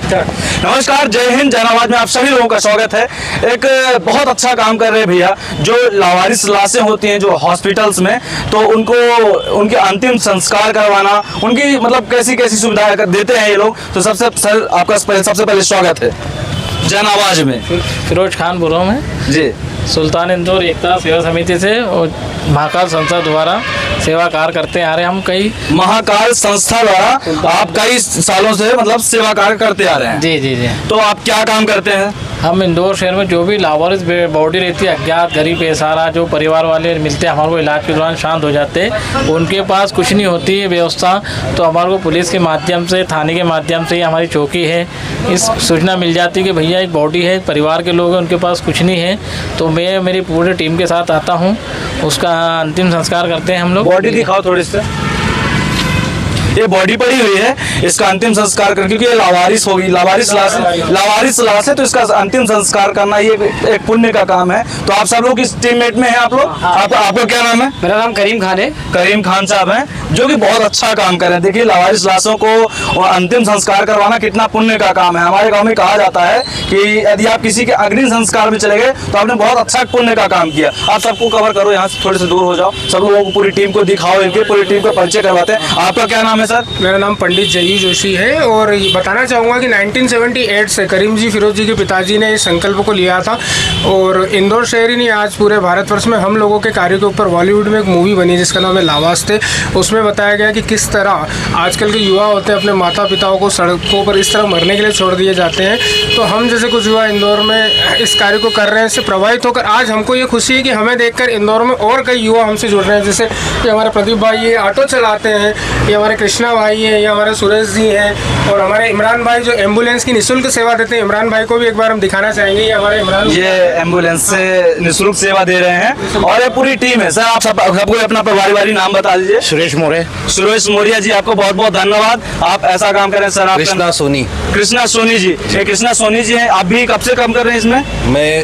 नमस्कार, जय हिंद, जनाबाद में आप सभी लोगों का स्वागत है। एक बहुत अच्छा काम कर रहे हैं भैया, जो लावारिस लाशें होती हैं जो हॉस्पिटल्स में, तो उनको उनके अंतिम संस्कार करवाना, उनकी मतलब कैसी कैसी सुविधाएं देते हैं ये लोग। तो सबसे सर आपका सबसे पहले स्वागत है जनाबाज में। फिरोज खान बुरो में जी, सुल्तान इंदौर एकता सेवा समिति से और महाकाल संस्था द्वारा सेवा कार्य करते आ रहे हैं। हम कई महाकाल संस्था द्वारा आप कई सालों से मतलब सेवा कार्य करते आ रहे हैं। जी जी जी। तो आप क्या काम करते हैं? हम इंदौर शहर में जो भी लावारिस बॉडी रहती है, अज्ञात गरीब बेसहारा, जो परिवार वाले मिलते हैं हमारे को इलाज के दौरान शांत हो जाते हैं, उनके पास कुछ नहीं होती है व्यवस्था, तो हमारे को पुलिस के माध्यम से, थाने के माध्यम से, हमारी चौकी है, इस सूचना मिल जाती है कि भैया एक बॉडी है, परिवार के लोग हैं, उनके पास कुछ नहीं है, तो मैं मेरी पूरी टीम के साथ आता हूँ, उसका अंतिम संस्कार करते हैं हम लोग। बॉडी दिखाओ थोड़ी सी। ये बॉडी पड़ी हुई है, इसका अंतिम संस्कार कर, क्योंकि ये लावारिस होगी, लावारिस लाश है, तो इसका अंतिम संस्कार करना ये एक पुण्य का काम है। तो आप सब लोग इस टीममेट में हैं। आप लोग आपका क्या नाम है? मेरा नाम करीम खान है। करीम खान साहब हैं, जो कि बहुत अच्छा काम कर रहे हैं। देखिए, लावारिस लाशों को अंतिम संस्कार करवाना कितना पुण्य का काम है। हमारे गाँव में कहा जाता है कि यदि आप किसी के अग्नि संस्कार में चले गए तो आपने बहुत अच्छा पुण्य का काम किया। आप सबको कवर करो, यहाँ से थोड़े से दूर हो जाओ, सब लोगों को, पूरी टीम को दिखाओ, इनके पूरी टीम को परिचय करवाते हैं। आपका क्या नाम है सर? मेरा नाम पंडित जयू जोशी है और ये बताना चाहूँगा कि 1978 से करीम जी फिरोज जी के पिताजी ने इस संकल्प को लिया था और इंदौर शहर ही नहीं, आज पूरे भारतवर्ष में हम लोगों के कार्य के ऊपर बॉलीवुड में एक मूवी बनी जिसका नाम है लावारिस। उसमें बताया गया कि किस तरह आजकल के युवा होते हैं अपने माता पिताओं को सड़कों पर इस तरह मरने के लिए छोड़ दिए जाते हैं। तो हम जैसे कुछ युवा इंदौर में इस कार्य को कर रहे हैं, इससे प्रभावित होकर आज हमको ये खुशी है कि हमें देखकर इंदौर में और कई युवा हमसे जुड़ रहे हैं। जैसे कि हमारे प्रदीप भाई ये ऑटो चलाते हैं, ये हमारे कृष्णा भाई है, ये हमारे सुरेश जी हैं, और हमारे इमरान भाई जो एम्बुलेंस की निःशुल्क सेवा देते हैं। इमरान भाई को भी एक बार हम दिखाना चाहेंगे। ये हमारे इमरान, ये एम्बुलेंस से निःशुल्क सेवा दे रहे हैं और ये पूरी टीम है। सर आप सबको अपना परिवारी नाम बता दीजिए। सुरेश मोरे। सुरेश मोरिया जी, आपको बहुत बहुत धन्यवाद, आप ऐसा काम करें सर। आप कृष्णा सोनी। कृष्णा सोनी जी, ये कृष्णा सोनी जी हैं। आप भी कब से काम कर रहे हैं इसमें? मैं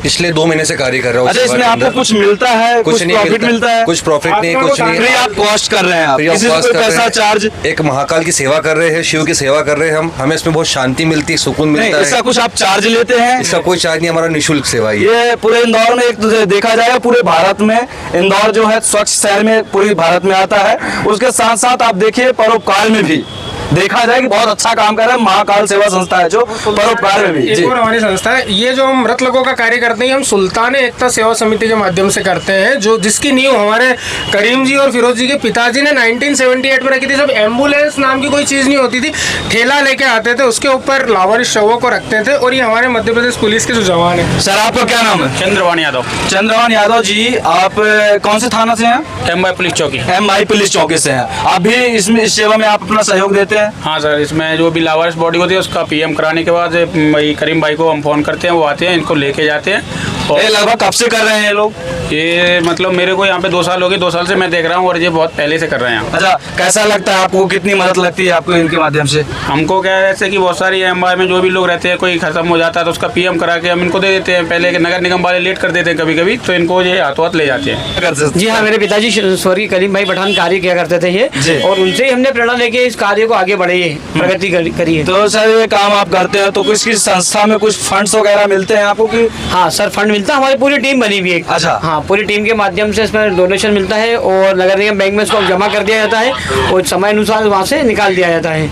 पिछले 2 महीने से कार्य कर रहा हूँ। अच्छा, इसमें आपको कुछ मिलता है? कुछ प्रॉफिट मिलता है? कुछ प्रॉफिट नहीं, कुछ नहीं। फ्री आप कॉस्ट कर रहे हैं, आप किसी से कोई पैसा चार्ज? एक महाकाल की सेवा कर रहे हैं, शिव की सेवा कर रहे हैं हम, हमें इसमें बहुत शांति मिलती है, सुकून मिलता है। इसका कुछ आप चार्ज लेते हैं? इसका कोई चार्ज नहीं, हमारा निःशुल्क सेवा है। ये पूरे इंदौर में, एक तो देखा जाएगा पूरे भारत में इंदौर जो है स्वच्छ शहर में पूरी भारत में आता है। उसके साथ साथ आप देखिए परोपकार में भी देखा जाए कि बहुत अच्छा काम कर रहा है। महाकाल सेवा संस्था है जो परोपकार में भी। एक और हमारी संस्था है, ये जो हम मृत लोगों का कार्य करते हैं हम सुल्तान एकता सेवा समिति के माध्यम से करते हैं, जो जिसकी नींव हमारे करीम जी और फिरोज जी के पिताजी ने 1978 में रखी थी। जब एम्बुलेंस नाम की कोई चीज़ नहीं होती थी, ठेला लेके आते थे, उसके ऊपर लावारिस शवों को रखते थे, और ये हमारे मध्य प्रदेश पुलिस के जो जवान है। सर आपका क्या नाम है? चंद्रवान यादव। चंद्रवान यादव जी, आप कौन से थाना से हैं? MI पुलिस चौकी। MI पुलिस चौकी से हैं। आप भी इसमें इस सेवा में आप अपना सहयोग देते हैं? हाँ सर, इसमें जो भी लावारिस बॉडी होती है उसका PM कराने के बाद भाई करीम भाई को हम फोन करते हैं, वो आते हैं, इनको लेके जाते हैं। और ये लगभग कब से कर रहे हैं ये लोग? ये मतलब मेरे को यहाँ पे 2 साल हो गए, 2 साल से मैं देख रहा हूँ, और ये बहुत पहले से कर रहे हैं। अच्छा, कैसा लगता है आपको? कितनी मदद लगती है आपको इनके माध्यम से? हमको क्या है, ऐसे कि बहुत सारी MI में जो भी लोग रहते हैं, कोई खत्म हो जाता है तो उसका PM करा के हम इनको दे देते हैं। पहले के नगर निगम वाले लेट कर देते हैं कभी कभी, तो इनको ये हाथों हाथ ले जाते हैं। जी हाँ, मेरे पिताजी स्वर्गीय करीम भाई पठान कार्य किया करते थे ये, और उनसे ही हमने प्रेरणा लेके इस कार्य को आगे बढ़ाइए, प्रगति करी है। तो सर ये काम आप करते हैं तो किसी संस्था में कुछ फंड्स वगैरह मिलते हैं आपको कि? हाँ सर, फंड मिलता है, हमारी पूरी टीम बनी हुई है। अच्छा। हाँ, पूरी टीम के माध्यम से इसमें डोनेशन मिलता है और नगर निगम बैंक में इसको जमा कर दिया जाता है और समय अनुसार वहाँ से निकाल दिया जाता है।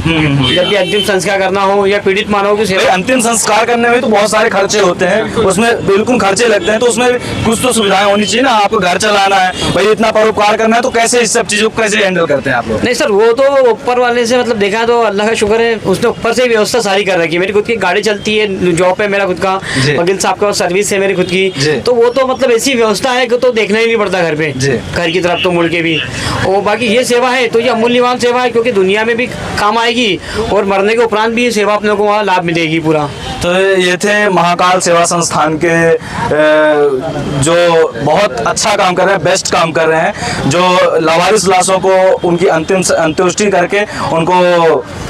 जब भी अंतिम संस्कार करना हो या पीड़ित मानव की सेवा। अंतिम संस्कार करने में तो बहुत सारे खर्चे होते हैं, उसमें बिल्कुल खर्चे लगते हैं, तो उसमें कुछ तो सुविधाएं होनी चाहिए ना। आपको घर चलाना है भाई, इतना परोपकार करना है, तो कैसे इस सब चीजों को कैसे हैंडल करते हैं आप लोग? नहीं सर, वो तो ऊपर वाले से मतलब देखा तो अल्लाह का शुक्र है, उसने ऊपर से व्यवस्था सारी कर रखी है। मेरी खुद की गाड़ी चलती है, जॉब है मेरा खुद का, वकील साहब का सर्विस है मेरी खुद की, तो वो तो मतलब ऐसी व्यवस्था है कि तो देखना ही नहीं पड़ता घर पे, घर की तरफ तो मुड़ के भी। और बाकी ये सेवा है तो ये अमूल्यवान सेवा है, क्योंकि दुनिया में भी काम आएगी और मरने के उपरांत भी ये सेवा अपने को वहाँ लाभ मिलेगी पूरा। तो ये थे महाकाल सेवा संस्थान के जो बहुत अच्छा काम कर रहे हैं, बेस्ट काम कर रहे हैं, जो लावारिस लाशों को उनकी अंतिम अंत्येष्टि करके उनको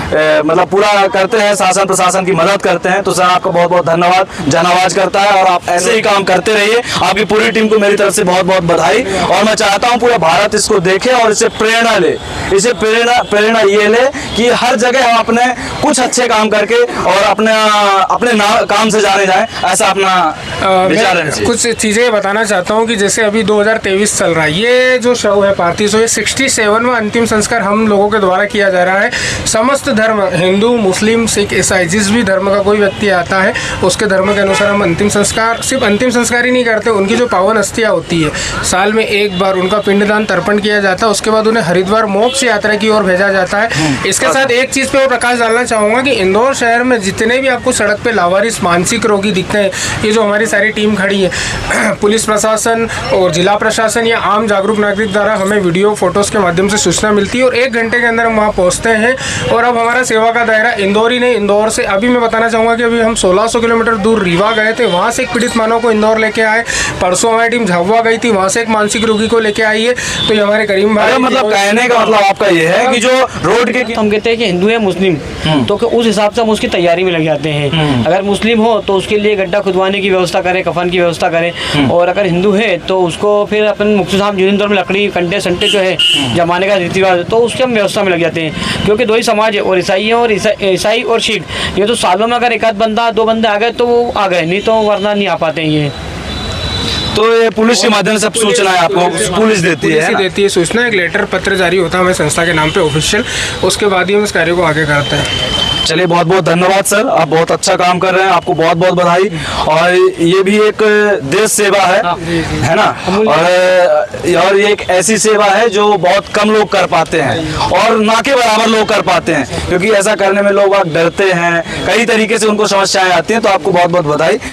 मतलब पूरा करते हैं, शासन प्रशासन की मदद करते हैं। तो सर आपका बहुत बहुत धन्यवाद, जनाबाज करता है और आप ऐसे ही काम काम करते रहिए। आपकी पूरी टीम को मेरी तरफ से बहुत बहुत बधाई, और मैं चाहता हूँ पूरा भारत इसको देखे और इससे प्रेरणा ले, इसे प्रेरणा ये ले कि हर जगह हम अपने कुछ अच्छे काम करके और अपने काम से जाने जाए, ऐसा अपना विचार है। कुछ चीज़ें बताना चाहता हूँ कि जैसे अभी 2023 चल रहा है, ये जो शव है पार्थिव शव, ये 67वां अंतिम संस्कार हम लोगों के द्वारा किया जा रहा है। समस्त धर्म, हिंदू, मुस्लिम, सिख, ईसाई, जिस भी धर्म का कोई व्यक्ति आता है उसके धर्म के अनुसार हम अंतिम संस्कार, सिर्फ अंतिम संस्कार ही नहीं करते, उनकी जो पावन अस्थियाँ होती है साल में एक बार उनका पिंडदान तर्पण किया जाता है। उसके बाद उन्हें हरिद्वार मोक्ष यात्रा की ओर भेजा जाता है। इसके साथ एक चीज़ पे और प्रकाश डालना चाहूँगा कि इंदौर शहर में जितने भी आपको सड़क पे लावारिस मानसिक रोगी दिखते हैं, ये जो हमारी सारी टीम खड़ी है, पुलिस प्रशासन और जिला प्रशासन या आम जागरूक नागरिक द्वारा हमें वीडियो फोटोज़ के माध्यम से सूचना मिलती है और 1 घंटे के अंदर हम वहाँ पहुँचते हैं। और अब हमारा सेवा का दायरा इंदौर ही नहीं, इंदौर से अभी मैं बताना चाहूँगा कि अभी हम 1600 किलोमीटर दूर रीवा गए थे, वहाँ से एक पीड़ित मानव को इंदौर लेके आए। परसों हमारी टीम झाबुआ गई थी, वहाँ से एक मानसिक रोगी को लेके आई है। तो ये हमारे करीम भाई, मतलब कहने का मतलब आपका ये है कि जो रोड के हम कहते हैं कि हिंदू है मुस्लिम, तो उस हिसाब से हम उसकी तैयारी में लग जाते हैं। अगर मुस्लिम हो तो उसके लिए गड्ढा खुदवाने की व्यवस्था करें, कफन की व्यवस्था करें, और अगर हिंदू है तो उसको फिर अपन मुक्ति धाम जिनेंद्र में लकड़ी कंटे संटे जो है जमाने का रीति रिवाज, तो उसके हम व्यवस्था में लग जाते हैं। क्योंकि दो ही समाज है, और ईसाई और ईसाई और सिख, ये तो सालों में अगर एक आध बंदा 2 बंदे आ गए तो वो आ गए, नहीं तो वरना नहीं आ पाते हैं ये। तो ये पुलिस के माध्यम से सूचना है आपको, पुलिस देती है, देती है सूचना। एक लेटर पत्र जारी होता है हमें संस्था के नाम पे ऑफिशियल, उसके बाद ही हम इस कार्य को आगे करते हैं। चलिए बहुत बहुत धन्यवाद सर, आप बहुत अच्छा काम कर रहे हैं, आपको बहुत बहुत बधाई। और ये भी एक देश सेवा है ना, और ये एक ऐसी सेवा है जो बहुत कम लोग कर पाते हैं और ना के बराबर लोग कर पाते हैं, क्योंकि ऐसा करने में लोग डरते हैं, कई तरीके से उनको समस्याएं आती हैं। तो आपको बहुत बहुत बधाई।